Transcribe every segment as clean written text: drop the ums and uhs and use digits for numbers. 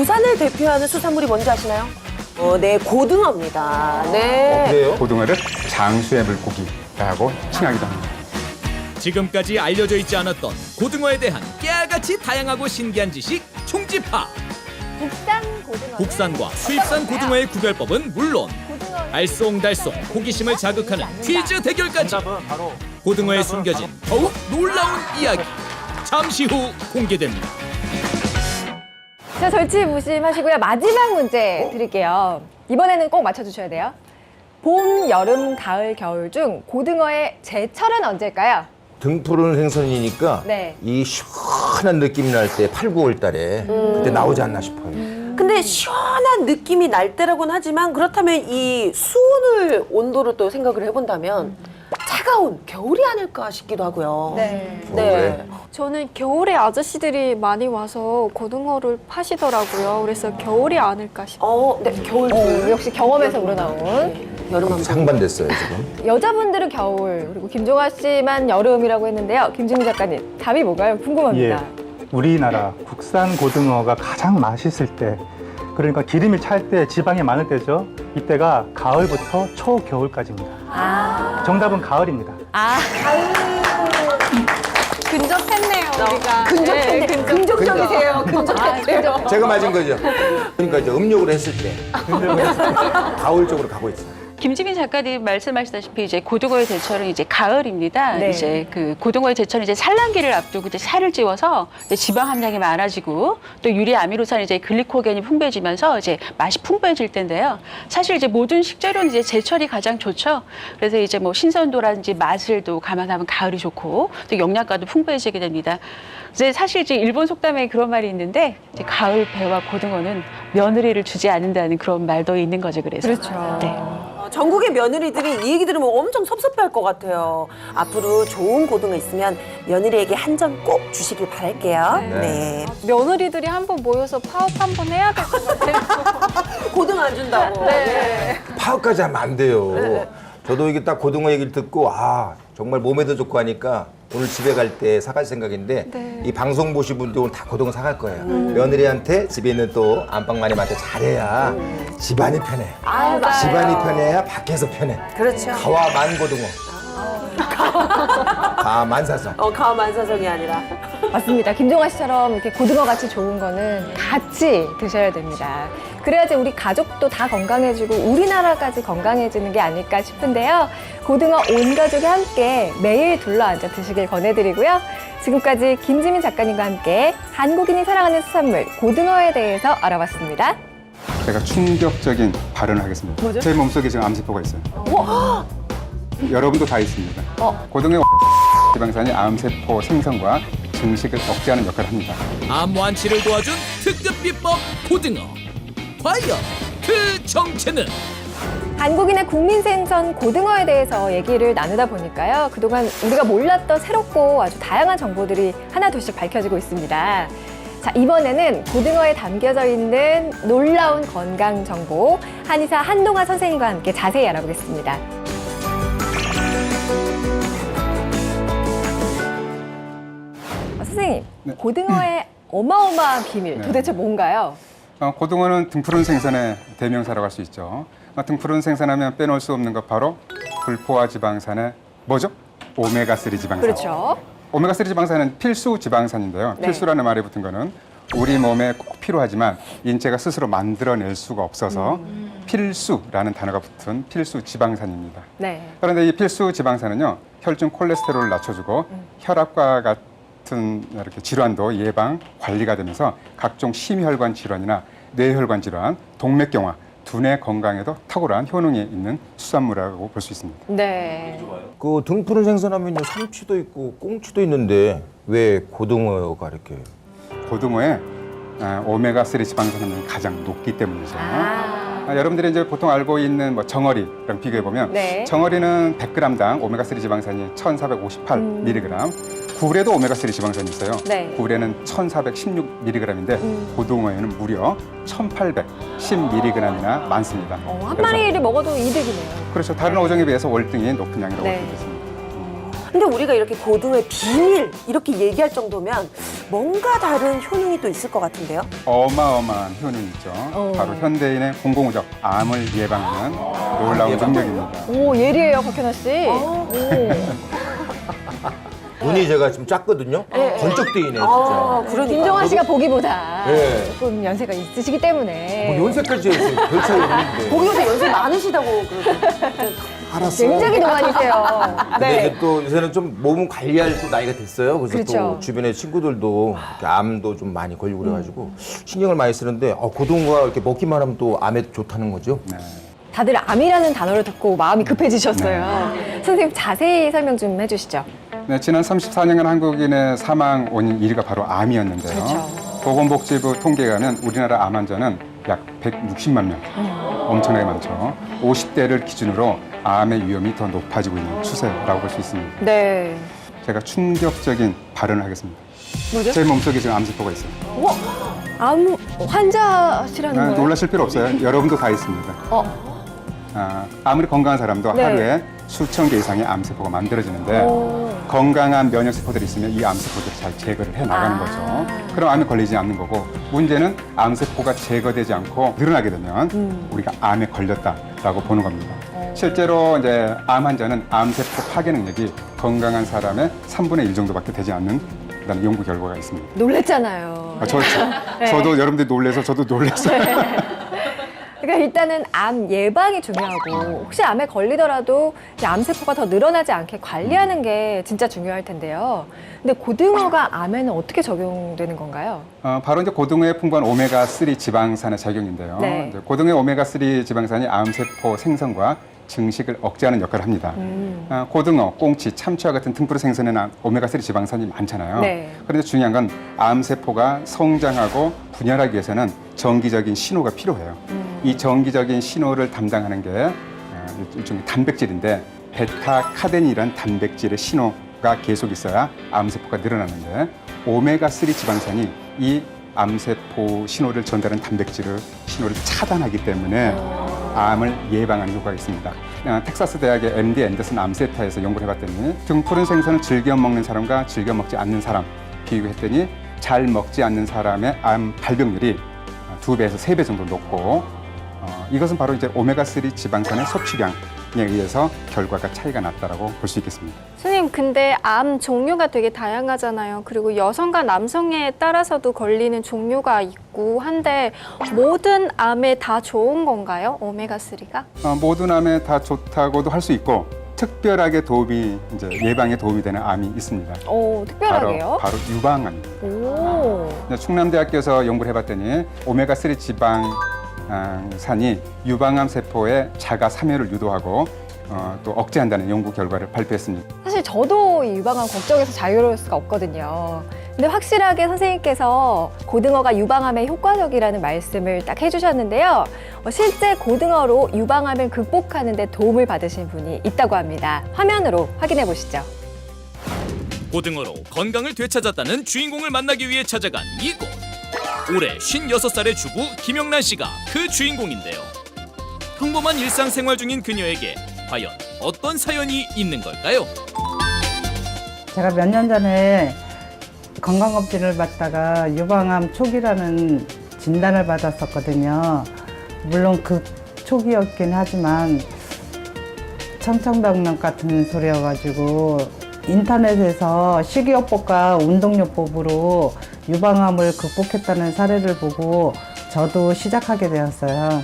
부산을 대표하는 수산물이 뭔지 아시나요? 네, 고등어입니다. 네. 그래요? 고등어를 장수의 물고기라고 칭하기도 합니다. 지금까지 알려져 있지 않았던 고등어에 대한 깨알같이 다양하고 신기한 지식 총집합. 국산 고등어. 국산과 수입산 고등어의 구별법은 물론 알쏭달쏭 호기심을 자극하는 퀴즈 대결까지. 고등어에 숨겨진 더욱 놀라운 이야기. 잠시 후 공개됩니다. 자, 절치부심하시고요. 마지막 문제 드릴게요. 이번에는 꼭 맞춰주셔야 돼요. 봄, 여름, 가을, 겨울 중 고등어의 제철은 언제일까요? 등푸른 생선이니까 네. 이 시원한 느낌이 날 때 8, 9월 달에 그때 나오지 않나 싶어요. 근데 시원한 느낌이 날 때라고는 하지만 그렇다면 이 수온을 온도로 또 생각을 해본다면 차가운 겨울이 아닐까 싶기도 하고요. 네. 네. 저는 겨울에 아저씨들이 많이 와서 고등어를 파시더라고요. 그래서 겨울이 아닐까 싶어요. 네, 겨울. 역시 경험에서 우러나온. 네, 여름 한번. 상반됐어요, 지금. 여자분들은 겨울, 그리고 김종아 씨만 여름이라고 했는데요. 김준희 작가님, 답이 뭔가요? 궁금합니다. 우리나라 국산 고등어가 가장 맛있을 때, 그러니까 기름이 찰 때, 지방이 많을 때죠. 이때가 가을부터 초겨울까지입니다. 정답은 가을입니다. 근접했네요, 우리가. 근접했네. 긍정적이세요. 긍정적이세요. 제가 맞은 거죠. 그러니까 이제 음력으로 했을 때 가을 쪽으로 가고 있어요. 김지민 작가님 말씀하시다시피 이제 고등어의 제철은 이제 가을입니다. 네. 이제 그 고등어의 제철은 이제 산란기를 앞두고 이제 살을 찌워서 이제 지방 함량이 많아지고 또 유리 아미노산 이제 글리코겐이 풍부해지면서 이제 맛이 풍부해질 텐데요. 사실 이제 모든 식재료는 이제 제철이 가장 좋죠. 그래서 이제 뭐 신선도라든지 맛을 또 감안하면 가을이 좋고 또 영양가도 풍부해지게 됩니다. 이제 사실 이제 일본 속담에 그런 말이 있는데 이제 가을 배와 고등어는 며느리를 주지 않는다는 그런 말도 있는 거죠. 그래서 그렇죠. 네. 전국의 며느리들이 이 얘기 들으면 엄청 섭섭해할 것 같아요. 앞으로 좋은 고등어 있으면 며느리에게 한 점 꼭 주시길 바랄게요. 네. 며느리들이 한번 모여서 파업 한번 해야 될 것 같아요. 고등어 안 준다고. 네. 파업까지 하면 안 돼요. 저도 이게 딱 고등어 얘기를 듣고 정말 몸에도 좋고 하니까 오늘 집에 갈 때 사갈 생각인데 이 방송 보신 분들 오늘 다 고등어 사갈 거예요. 며느리한테 집에 있는 또 안방마님한테 잘해야 집안이 편해. 집안이 편해야 밖에서 편해. 그렇죠. 가와 만고등어. 가 만사성. 가와 만사성이 아니라. 맞습니다. 김종아 씨처럼 이렇게 고등어 같이 좋은 거는 같이 드셔야 됩니다. 그래야지 우리 가족도 다 건강해지고 우리나라까지 건강해지는 게 아닐까 싶은데요. 고등어 온 가족이 함께 매일 둘러앉아 드시길 권해드리고요. 지금까지 김지민 작가님과 함께 한국인이 사랑하는 수산물 고등어에 대해서 알아봤습니다. 제가 충격적인 발언을 하겠습니다. 뭐죠? 제 몸속에 지금 암세포가 있어요. 여러분도 다 있습니다. 고등어의 지방산이 암세포 생성과 증식을 억제하는 역할을 합니다. 암 완치를 도와준 특급 비법 고등어. 과연 그 정체는? 한국인의 국민 생선 고등어에 대해서 얘기를 나누다 보니까요. 그동안 우리가 몰랐던 새롭고 아주 다양한 정보들이 하나둘씩 밝혀지고 있습니다. 자, 이번에는 고등어에 담겨져 있는 놀라운 건강 정보 한의사 한동아 선생님과 함께 자세히 알아보겠습니다. 선생님, 네. 고등어의 어마어마한 비밀 네. 도대체 뭔가요? 고등어는 등푸른 생선의 대명사라고 할 수 있죠. 등푸른 생선하면 빼놓을 수 없는 것 바로 불포화 지방산의 뭐죠? 오메가3 지방산. 그렇죠. 오메가3 지방산은 필수 지방산인데요. 네. 필수라는 말이 붙은 거는 우리 몸에 꼭 필요하지만 인체가 스스로 만들어낼 수가 없어서 필수라는 단어가 붙은 필수 지방산입니다. 네. 그런데 이 필수 지방산은요, 혈중 콜레스테롤을 낮춰주고 혈압과 같은 이렇게 질환도 예방, 관리가 되면서 각종 심혈관 질환이나 뇌혈관 질환, 동맥경화, 두뇌 건강에도 탁월한 효능이 있는 수산물이라고 볼 수 있습니다. 네. 그 등푸른 생선하면요 삼치도 있고 꽁치도 있는데 왜 고등어가 이렇게? 고등어에 오메가3 지방산이 가장 높기 때문이죠. 여러분들이 이제 보통 알고 있는 뭐 정어리랑 비교해 보면 네. 정어리는 100g당 오메가3 지방산이 1,458mg, 굴에도 오메가3 지방산이 있어요. 네. 굴에는 1,416mg인데 고등어에는 무려 1,810mg이나 많습니다. 한 그래서 마리를 먹어도 이득이네요. 그렇죠. 다른 어종에 비해서 월등히 높은 양이라고 네. 볼 수 있습니다. 근데 우리가 이렇게 고등어의 비밀 이렇게 얘기할 정도면 뭔가 다른 효능이 또 있을 것 같은데요? 어마어마한 효능이 있죠. 바로 현대인의 공공의적 암을 예방하는 놀라운 능력입니다. 오, 예리해요, 박현아 씨. 오. 눈이 제가 지금 작거든요. 번쩍 뜨이네 진짜. 그러니까. 김종환 씨가 보기보다 네. 조금 연세가 있으시기 때문에 뭐 연세까지 했어요. 별 차이 없는데. 거기 요새 연세 많으시다고 그러던데. 알았어요. 굉장히 동안이세요. 근데 이제 또 요새는 좀 몸 관리할 또 나이가 됐어요. 그래서 그렇죠. 또 주변에 친구들도 이렇게 암도 좀 많이 걸리고 그래가지고 신경을 많이 쓰는데 고등어가 이렇게 먹기만 하면 또 암에 좋다는 거죠. 네. 다들 암이라는 단어를 듣고 마음이 급해지셨어요. 선생님 자세히 설명 좀 해주시죠. 네, 지난 34년간 한국인의 사망 원인 1위가 바로 암이었는데요. 그렇죠. 보건복지부 통계에 하면 우리나라 암 환자는 약 160만 명. 엄청나게 많죠. 50대를 기준으로 암의 위험이 더 높아지고 있는 추세라고 볼 수 있습니다. 네. 제가 충격적인 발언을 하겠습니다. 뭐죠? 제 몸속에 지금 암세포가 있어요. 암 환자시라는 거예요? 놀라실 필요 없어요. 여러분도 다 있습니다. 아무리 건강한 사람도 네. 하루에 수천 개 이상의 암세포가 만들어지는데 건강한 면역세포들이 있으면 이 암세포들을 잘 제거를 해나가는 거죠. 그럼 암에 걸리지 않는 거고 문제는 암세포가 제거되지 않고 늘어나게 되면 우리가 암에 걸렸다라고 보는 겁니다. 실제로 이제 암 환자는 암세포 파괴 능력이 건강한 사람의 3분의 1 정도밖에 되지 않는 그다음에 연구 결과가 있습니다. 놀랬잖아요. 저도 여러분들이 놀래서 저도 놀랐어요. 그러니까 일단은 암 예방이 중요하고 혹시 암에 걸리더라도 이제 암세포가 더 늘어나지 않게 관리하는 게 진짜 중요할 텐데요. 근데 고등어가 암에는 어떻게 적용되는 건가요? 바로 이제 고등어에 풍부한 오메가3 지방산의 작용인데요. 네. 이제 고등어의 오메가3 지방산이 암세포 생성과 증식을 억제하는 역할을 합니다. 고등어, 꽁치, 참치와 같은 등푸르 생선에는 오메가3 지방산이 많잖아요. 네. 그런데 중요한 건 암세포가 성장하고 분열하기 위해서는 정기적인 신호가 필요해요. 이 정기적인 신호를 담당하는 게 일종의 단백질인데 베타카덴이라는 단백질의 신호가 계속 있어야 암세포가 늘어나는데 오메가3 지방산이 이 암세포 신호를 전달하는 단백질의 신호를 차단하기 때문에 암을 예방하는 효과가 있습니다. 텍사스 대학의 MD 앤더슨 암센터에서 연구를 해봤더니 등푸른 생선을 즐겨 먹는 사람과 즐겨 먹지 않는 사람 비교했더니 잘 먹지 않는 사람의 암 발병률이 2배에서 3배 정도 높고 이것은 바로 이제 오메가3 지방산의 섭취량에 의해서 결과가 차이가 났다라고 볼 수 있겠습니다. 선생님, 근데 암 종류가 되게 다양하잖아요. 그리고 여성과 남성에 따라서도 걸리는 종류가 있고 한데 모든 암에 다 좋은 건가요? 오메가3가? 모든 암에 다 좋다고도 할 수 있고 특별하게 도움이 이제 예방에 도움이 되는 암이 있습니다. 오, 특별하게요? 바로 유방암입니다. 오. 충남대학교에서 연구를 해봤더니 오메가3 지방산이 유방암 세포의 자가 사멸을 유도하고 또 억제한다는 연구 결과를 발표했습니다. 사실 저도 이 유방암 걱정해서 자유로울 수가 없거든요. 근데 확실하게 선생님께서 고등어가 유방암에 효과적이라는 말씀을 딱 해주셨는데요. 실제 고등어로 유방암을 극복하는 데 도움을 받으신 분이 있다고 합니다. 화면으로 확인해 보시죠. 고등어로 건강을 되찾았다는 주인공을 만나기 위해 찾아간 이곳. 올해 56살의 주부 김영란 씨가 그 주인공인데요. 평범한 일상생활 중인 그녀에게 과연 어떤 사연이 있는 걸까요? 제가 몇 년 전에 건강검진을 받다가 유방암 초기라는 진단을 받았었거든요. 물론 그 초기였긴 하지만 청천벽력 같은 소리여가지고 인터넷에서 식이요법과 운동요법으로 유방암을 극복했다는 사례를 보고 저도 시작하게 되었어요.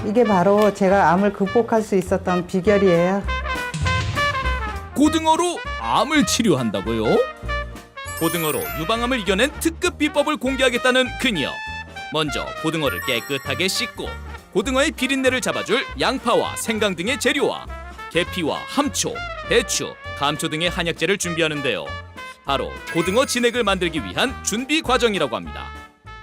이게 바로 제가 암을 극복할 수 있었던 비결이에요. 고등어로 암을 치료한다고요? 고등어로 유방암을 이겨낸 특급 비법을 공개하겠다는 그녀. 먼저 고등어를 깨끗하게 씻고 고등어의 비린내를 잡아줄 양파와 생강 등의 재료와 계피와 함초, 배추, 감초 등의 한약재를 준비하는데요. 바로 고등어 진액을 만들기 위한 준비 과정이라고 합니다.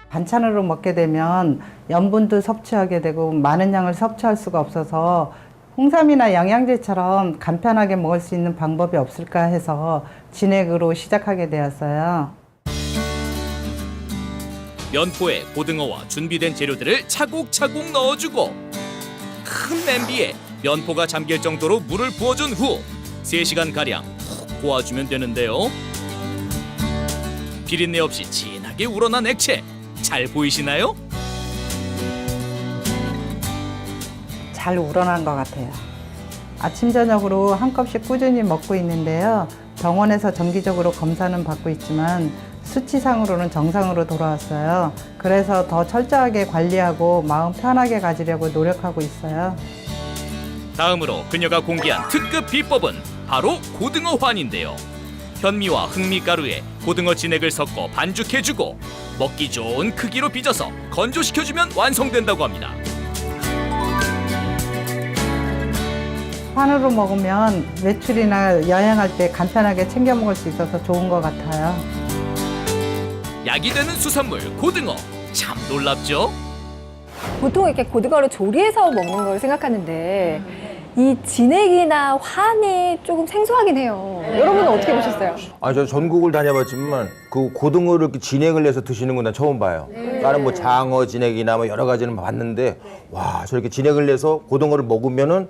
반찬으로 먹게 되면 염분도 섭취하게 되고 많은 양을 섭취할 수가 없어서 홍삼이나 영양제처럼 간편하게 먹을 수 있는 방법이 없을까 해서 진액으로 시작하게 되었어요. 면포에 고등어와 준비된 재료들을 차곡차곡 넣어주고 큰 냄비에 면포가 잠길 정도로 물을 부어준 후 3시간가량 푹 고아주면 되는데요. 비린내 없이 진하게 우러난 액체 잘 보이시나요? 잘 우러난 것 같아요. 아침 저녁으로 한 컵씩 꾸준히 먹고 있는데요. 병원에서 정기적으로 검사는 받고 있지만 수치상으로는 정상으로 돌아왔어요. 그래서 더 철저하게 관리하고 마음 편하게 가지려고 노력하고 있어요. 다음으로 그녀가 공개한 특급 비법은 바로 고등어 환인데요. 현미와 흑미가루에 고등어 진액을 섞어 반죽해주고 먹기 좋은 크기로 빚어서 건조시켜주면 완성된다고 합니다. 환으로 먹으면 외출이나 여행할 때 간편하게 챙겨 먹을 수 있어서 좋은 것 같아요. 약이 되는 수산물 고등어 참 놀랍죠? 보통 이렇게 고등어를 조리해서 먹는 걸 생각하는데 이 진액이나 환이 조금 생소하긴 해요. 여러분은 어떻게 보셨어요? 아, 저 전국을 다녀봤지만 그 고등어를 이렇게 진액을 내서 드시는 건 난 처음 봐요. 다른 뭐 장어 진액이나 뭐 여러 가지는 봤는데 와, 저렇게 진액을 내서 고등어를 먹으면은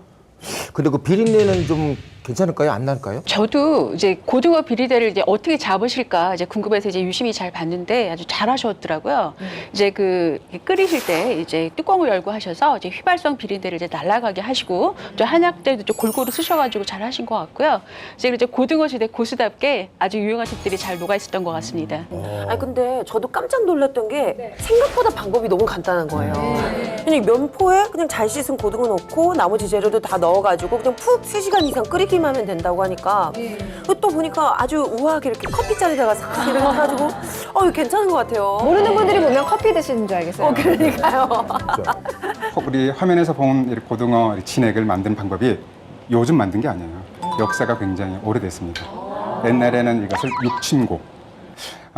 근데 그 비린내는 좀 괜찮을까요? 안 날까요? 저도 이제 고등어 비리대를 이제 어떻게 잡으실까 이제 궁금해서 이제 유심히 잘 봤는데 아주 잘하셨더라고요. 이제 그 끓이실 때 이제 뚜껑을 열고 하셔서 이제 휘발성 비린내를 이제 날아가게 하시고 또 한약재도 좀 골고루 쓰셔가지고 잘 하신 것 같고요. 이제 고등어 시대 고수답게 아주 유용한 팁들이 잘 녹아 있었던 것 같습니다. 아니 근데 저도 깜짝 놀랐던 게 생각보다 방법이 너무 간단한 거예요. 그냥 면포에 그냥 잘 씻은 고등어 넣고 나머지 재료도 다 넣어가지고 그냥 푹 3시간 이상 끓이기만 하면 된다고 하니까 또 보니까 아주 우아하게 이렇게 커피잔에다가 싹 이렇게 해가지고 이거 괜찮은 것 같아요. 모르는 분들이 보면 커피 드시는 줄 알겠어요. 그러니까요. 우리 화면에서 본 이 고등어 진액을 만드는 방법이 요즘 만든 게 아니에요. 역사가 굉장히 오래됐습니다. 옛날에는 이것을 육친고,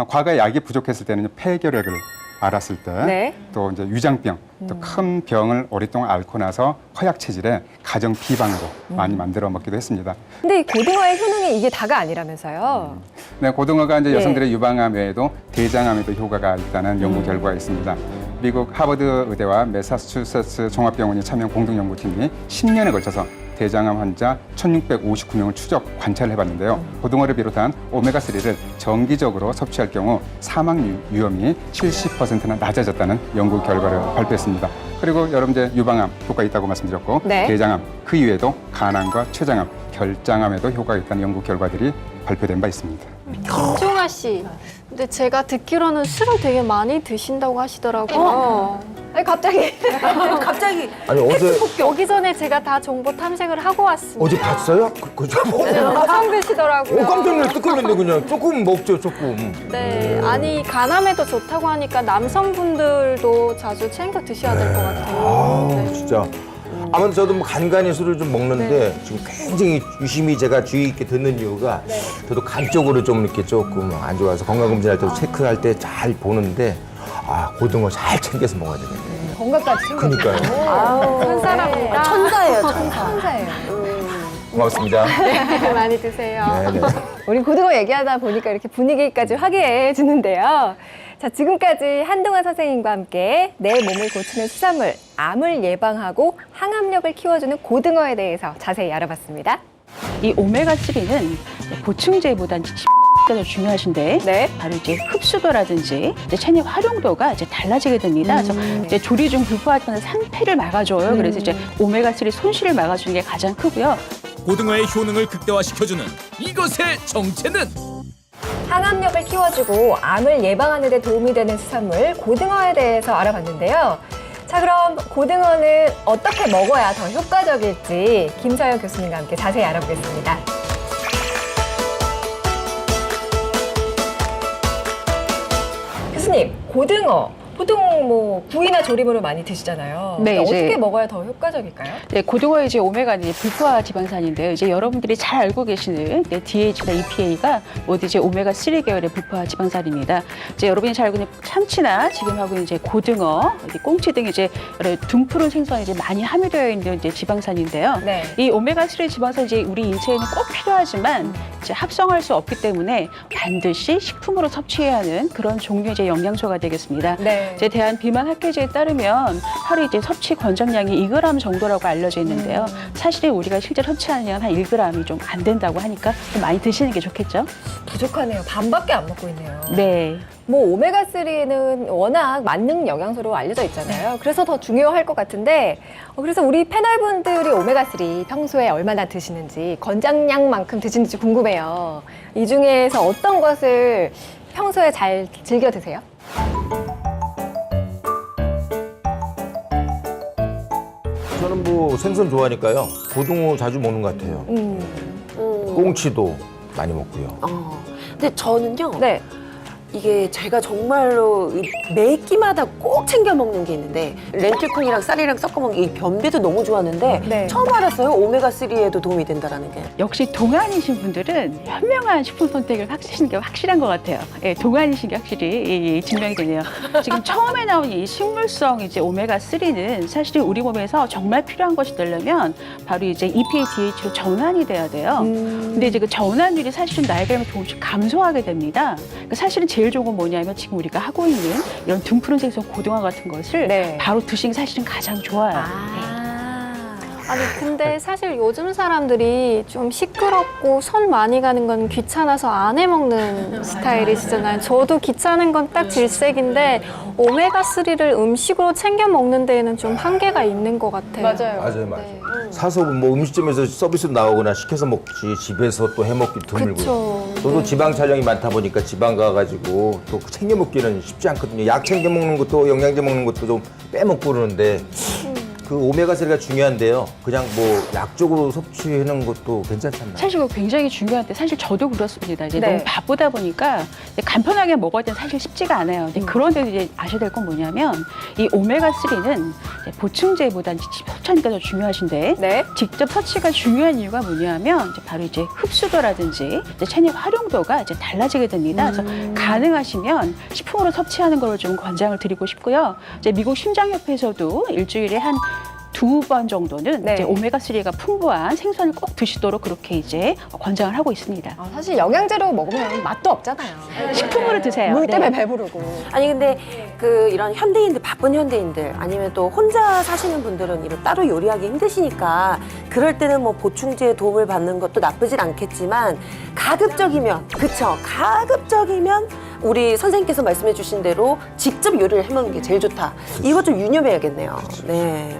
과거에 약이 부족했을 때는 폐결핵을 앓았을 때, 네. 또 이제 위장병, 또 큰 병을 오랫동안 앓고 나서 허약 체질에 가정 비방으로 많이 만들어 먹기도 했습니다. 근데 이 고등어의 효능이 이게 다가 아니라면서요? 네, 고등어가 이제 네. 여성들의 유방암 외에도 대장암에도 효과가 있다는 연구 결과가 있습니다. 미국 하버드 의대와 매사추세츠 종합병원이 참여한 공동 연구팀이 10년에 걸쳐서 대장암 환자 1,659명을 추적 관찰해봤는데요. 고등어를 비롯한 오메가3를 정기적으로 섭취할 경우 사망 위험이 70%나 낮아졌다는 연구 결과를 발표했습니다. 그리고 여러분 이제 유방암 효과 있다고 말씀드렸고 네. 대장암 그 이외에도 간암과 췌장암, 결장암에도 효과가 있다는 연구 결과들이 발표된 바 있습니다. 김종아 씨, 근데 제가 듣기로는 술을 되게 많이 드신다고 하시더라고요. 아니 갑자기 갑자기 아니 어제 오기 전에 제가 다 정보 탐색을 하고 왔습니다. 어제 봤어요? 그저 뭐. 처음 드시더라고요. 깜짝 놀라 뜨끔했네 그냥. 조금 먹죠 조금. 네, 아니 간암에도 좋다고 하니까 남성분들도 자주 챙겨 드셔야 될 것 같아요. 네. 진짜. 아무튼 저도 뭐 간간히 술을 좀 먹는데 지금 굉장히 유심히 제가 주의 있게 듣는 이유가 저도 간 쪽으로 좀 이렇게 조금 안 좋아서 건강검진할 때도 체크할 때 잘 보는데 고등어 잘 챙겨서 먹어야 되겠네. 건강까지 챙겨. 그러니까요. 큰 사람입니다. 천사예요, 천사. 천사예요. 고맙습니다. 많이 드세요. 네네. 우리 고등어 얘기하다 보니까 이렇게 분위기까지 화기해 주는데요. 자, 지금까지 한동안 선생님과 함께 내 몸을 고치는 수산물, 암을 예방하고 항암력을 키워주는 고등어에 대해서 자세히 알아봤습니다. 이 오메가3는 보충제보다는 더 중요하신데 네. 바로 이제 흡수도라든지 이제 체내 활용도가 이제 달라지게 됩니다. 그래서 이제 조리 중 불포화되는 상태를 막아줘요. 그래서 이제 오메가3 손실을 막아주는 게 가장 크고요. 고등어의 효능을 극대화시켜주는 이것의 정체는 항암력을 키워주고 암을 예방하는 데 도움이 되는 수산물 고등어에 대해서 알아봤는데요. 자, 그럼 고등어는 어떻게 먹어야 더 효과적일지 김서영 교수님과 함께 자세히 알아보겠습니다. 교수님, 고등어 보통 뭐 구이나 조림으로 많이 드시잖아요. 네, 그러니까 이제 어떻게 먹어야 더 효과적일까요? 네, 고등어의 이제 오메가는 이제 불포화 지방산인데요. 이제 여러분들이 잘 알고 계시는 DH나 EPA가 모두 이제 오메가3 계열의 불포화 지방산입니다. 이제 여러분이 잘 알고 있는 참치나 지금 하고 있는 이제 고등어, 꽁치 등 이제 여러 등푸른 생선이 이제 많이 함유되어 있는 이제 지방산인데요. 네. 이 오메가3 지방산 이제 우리 인체에는 꼭 필요하지만 이제 합성할 수 없기 때문에 반드시 식품으로 섭취해야 하는 그런 종류의 이제 영양소가 되겠습니다. 네. 네. 이제 대한비만학회지에 따르면 하루 이제 섭취 권장량이 2g 정도라고 알려져 있는데요. 사실은 우리가 실제 섭취하는 양은 한 1g이 좀 안 된다고 하니까 좀 많이 드시는 게 좋겠죠? 부족하네요. 반밖에 안 먹고 있네요. 네. 뭐 오메가3는 워낙 만능 영양소로 알려져 있잖아요. 그래서 더 중요할 것 같은데 그래서 우리 패널분들이 오메가3 평소에 얼마나 드시는지 권장량만큼 드시는지 궁금해요. 이 중에서 어떤 것을 평소에 잘 즐겨 드세요? 저는 뭐 생선 좋아하니까요. 고등어 자주 먹는 것 같아요. 꽁치도 많이 먹고요. 근데 저는요. 네. 이게 제가 정말로 매 끼마다 꼭 챙겨 먹는 게 있는데 렌틸콩이랑 쌀이랑 섞어 먹는 이 변비도 너무 좋았는데 네. 처음 알았어요. 오메가3에도 도움이 된다라는 게. 역시 동안이신 분들은 현명한 식품 선택을 하시는 게 확실한 것 같아요. 예, 동안이신 게 확실히 증명이 되네요. 지금 처음에 나온 이 식물성 이제 오메가3는 사실 우리 몸에서 정말 필요한 것이 되려면 바로 이제 EPA, DHA로 전환이 돼야 돼요. 근데 이제 그 전환율이 사실은 나이가 들면 조금씩 감소하게 됩니다. 그러니까 사실은 제일 좋은 건 뭐냐면 지금 우리가 하고 있는 이런 등푸른 생선 고등어 같은 것을 네. 바로 드시는 게 사실은 가장 좋아요. 아니 근데 사실 요즘 사람들이 좀 시끄럽고 손 많이 가는 건 귀찮아서 안 해먹는 스타일이시잖아요. 저도 귀찮은 건 딱 질색인데 오메가3를 음식으로 챙겨 먹는 데에는 좀 한계가 있는 것 같아요. 맞아요. 맞아요. 사서 뭐 음식점에서 서비스 나오거나 시켜서 먹지 집에서 또 해먹기 드물고요. 그쵸. 저도 지방 촬영이 많다 보니까 지방 가가지고 또 챙겨 먹기는 쉽지 않거든요. 약 챙겨 먹는 것도 영양제 먹는 것도 좀 빼먹고 그러는데 그 오메가3가 중요한데요. 그냥 뭐 약적으로 섭취하는 것도 괜찮잖아요. 사실 그거 굉장히 중요한데 사실 저도 그렇습니다. 이제 네. 너무 바쁘다 보니까 이제 간편하게 먹어야 되는 사실 쉽지가 않아요. 근데 그런데도 이제 아셔야 될 건 뭐냐면 이 오메가3는 보충제보다 이제 섭취하니까 더 중요하신데 네. 직접 섭취가 중요한 이유가 뭐냐면 이제 바로 이제 흡수도라든지 이제 체내 활용도가 이제 달라지게 됩니다. 그래서 가능하시면 식품으로 섭취하는 걸 좀 권장을 드리고 싶고요. 이제 미국 심장협회에서도 일주일에 한 2번 정도는 네. 이제 오메가3가 풍부한 생선을 꼭 드시도록 그렇게 이제 권장을 하고 있습니다. 사실 영양제로 먹으면 맛도 없잖아요. 식품으로 드세요. 물 때문에 네. 배부르고. 아니 근데 그 이런 현대인들 바쁜 현대인들 아니면 또 혼자 사시는 분들은 이런 따로 요리하기 힘드시니까 그럴 때는 뭐 보충제의 도움을 받는 것도 나쁘진 않겠지만 가급적이면 그쵸 가급적이면 우리 선생님께서 말씀해 주신 대로 직접 요리를 해먹는 게 제일 좋다. 이거 좀 유념해야겠네요. 네.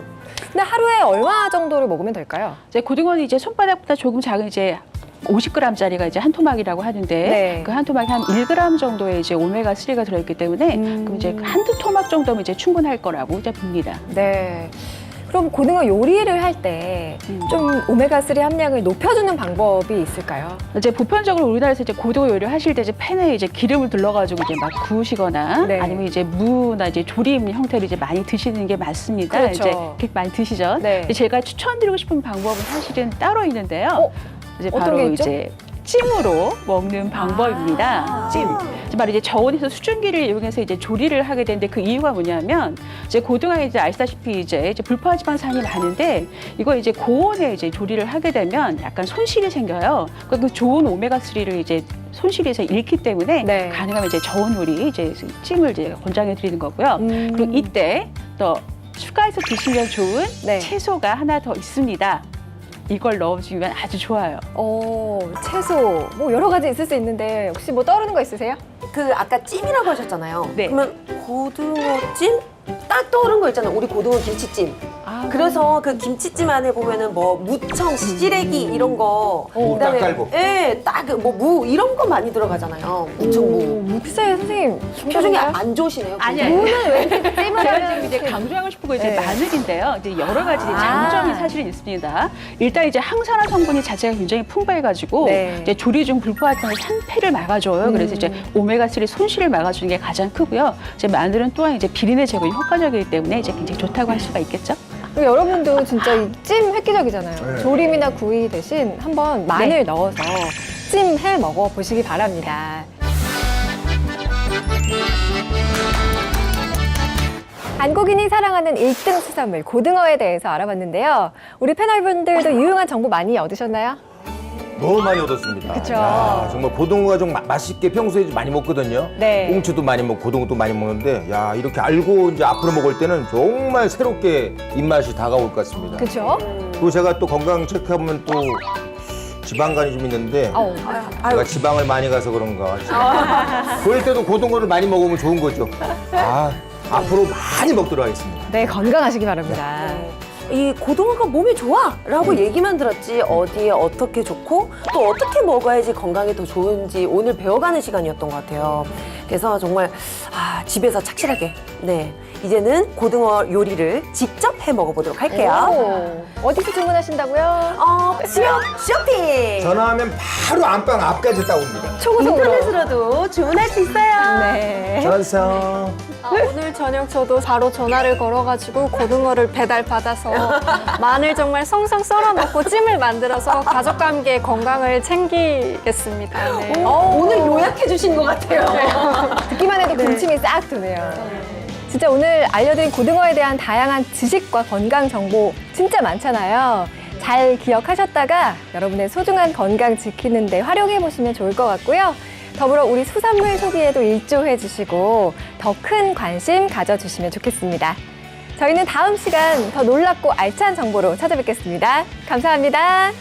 근데 하루에 얼마 정도를 먹으면 될까요? 이제 고등어는 이제 손바닥보다 조금 작은 이제 50g짜리가 이제 한 토막이라고 하는데 네. 그 한 토막이 한 1g 정도의 이제 오메가3가 들어있기 때문에 그럼 이제 한두 토막 정도면 이제 충분할 거라고 이제 봅니다. 네. 그럼 고등어 요리를 할 때 좀 오메가3 함량을 높여주는 방법이 있을까요? 이제 보편적으로 우리나라에서 이제 고등어 요리를 하실 때 이제 팬에 이제 기름을 둘러가지고 이제 막 구우시거나 네. 아니면 이제 무나 이제 조림 형태로 이제 많이 드시는 게 맞습니다. 그렇죠. 이제 그렇게 많이 드시죠. 네. 근데 제가 추천드리고 싶은 방법은 사실은 따로 있는데요. 이제 어떤 바로 게 있죠? 이제 찜으로 먹는 방법입니다. 찜. 이제 바로 이제 저온에서 수증기를 이용해서 이제 조리를 하게 되는데 그 이유가 뭐냐면 이제 고등어에 이제 아시다시피 이제 불포화지방산이 많은데 이거 이제 고온에 이제 조리를 하게 되면 약간 손실이 생겨요. 그 좋은 오메가3를 이제 손실에서 잃기 때문에 네. 가능하면 이제 저온 요리 이제 찜을 이제 권장해 드리는 거고요. 그리고 이때 또 추가해서 드시면 좋은 네. 채소가 하나 더 있습니다. 이걸 넣어주면 아주 좋아요. 채소 뭐 여러 가지 있을 수 있는데 혹시 뭐 떠오르는 거 있으세요? 그 아까 찜이라고 하셨잖아요. 네. 그러면 고등어찜? 딱 떠오른 거 있잖아요. 우리 고등어 김치찜. 그래서 그 김치찜 안에 보면은 뭐 무청, 시래기 이런 거. 그다음에 닭갈비. 예, 딱 뭐 무 이런 거 많이 들어가잖아요. 무청 무. 글쎄 선생님 표정이 안 좋으시네요. 아니요. 무는 왜 이렇게 찜을 제가 하면 지금 이제 강조하고 싶은 거 이제 네. 마늘인데요. 이제 여러 가지 장점이 사실은 있습니다. 일단 이제 항산화 성분이 자체가 굉장히 풍부해가지고 네. 이제 조리 중 불포화지방의 산패를 막아줘요. 그래서 이제 오메가3 손실을 막아주는 게 가장 크고요. 이제 마늘은 또한 이제 비린내 제거에 효과적이기 때문에 이제 굉장히 좋다고 할 수가 있겠죠. 그리고 여러분도 진짜 이 찜 획기적이잖아요. 조림이나 구이 대신 한번 마늘 넣어서 찜 해 먹어 보시기 바랍니다. 한국인이 사랑하는 1등 수산물 고등어에 대해서 알아봤는데요. 우리 패널분들도 유용한 정보 많이 얻으셨나요? 너무 많이 얻었습니다. 그쵸. 야, 정말 고등어가 좀 맛있게 평소에 좀 많이 먹거든요. 네. 꽁치도 많이 먹고 고등어도 많이 먹는데 야 이렇게 알고 이제 앞으로 먹을 때는 정말 새롭게 입맛이 다가올 것 같습니다. 그렇죠? 그리고 제가 또 건강 체크하면 또 지방간이 좀 있는데 아우. 제가 지방을 많이 가서 그런가. 그럴 때도 고등어를 많이 먹으면 좋은 거죠. 아 앞으로 많이 먹도록 하겠습니다. 네, 건강하시기 바랍니다. 이 고등어가 몸에 좋아라고 얘기만 들었지 어디에 어떻게 좋고 또 어떻게 먹어야지 건강에 더 좋은지 오늘 배워가는 시간이었던 것 같아요. 그래서 정말 집에서 착실하게 이제는 고등어 요리를 직접 해 먹어보도록 할게요. 오, 어디서 주문하신다고요? 쇼핑! 전화하면 바로 안방 앞까지 따옵니다. 초고속으로. 인터넷으로도 주문할 수 있어요. 네. 전화주세요. 오늘 저녁 저도 바로 전화를 걸어가지고 고등어를 배달받아서 마늘 정말 송송 썰어놓고 찜을 만들어서 가족과 함께 건강을 챙기겠습니다. 네. 오늘 요약해 주신 것 같아요. 듣기만 해도 군침이 싹 도네요. 진짜 오늘 알려드린 고등어에 대한 다양한 지식과 건강 정보 진짜 많잖아요. 잘 기억하셨다가 여러분의 소중한 건강 지키는 데 활용해 보시면 좋을 것 같고요. 더불어 우리 수산물 소비에도 일조해 주시고 더 큰 관심 가져주시면 좋겠습니다. 저희는 다음 시간 더 놀랍고 알찬 정보로 찾아뵙겠습니다. 감사합니다.